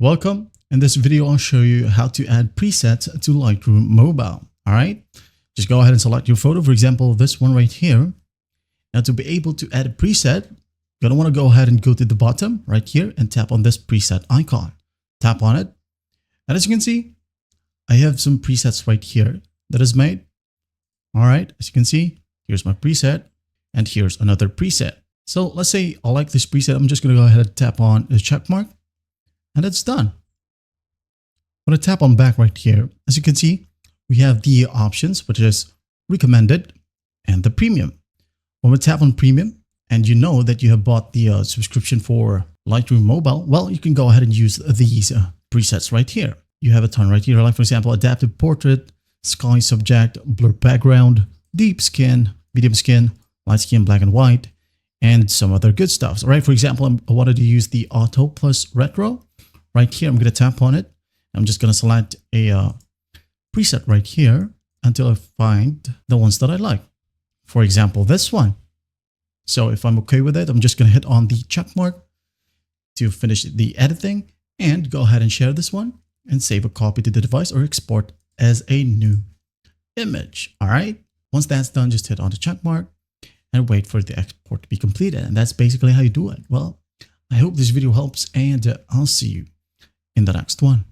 Welcome. In this video, I'll show you how to add presets to Lightroom Mobile. All right, just go ahead and select your photo. For example, this one right here. Now to be able to add a preset, you're going to want to go ahead and go to the bottom right here and tap on this preset icon. Tap on it. And as you can see, I have some presets right here that is made. All right, as you can see, here's my preset and here's another preset. So let's say I like this preset. I'm just going to go ahead and tap on the check mark. And it's done. I'm going to tap on back right here. As you can see, we have the options, which is recommended and the premium. When we tap on premium and you know that you have bought the subscription for Lightroom Mobile, well, you can go ahead and use these presets right here. You have a ton right here, like for example, adaptive portrait, sky subject, blur background, deep skin, medium skin, light skin, black and white, and some other good stuff. So, right, for example, I wanted to use the auto plus retro. Right here, I'm going to tap on it. I'm just going to select a preset right here until I find the ones that I like. For example, this one. So if I'm okay with it, I'm just going to hit on the check mark to finish the editing and go ahead and share this one and save a copy to the device or export as a new image. All right. Once that's done, just hit on the check mark and wait for the export to be completed. And that's basically how you do it. Well, I hope this video helps and I'll see you in the next one.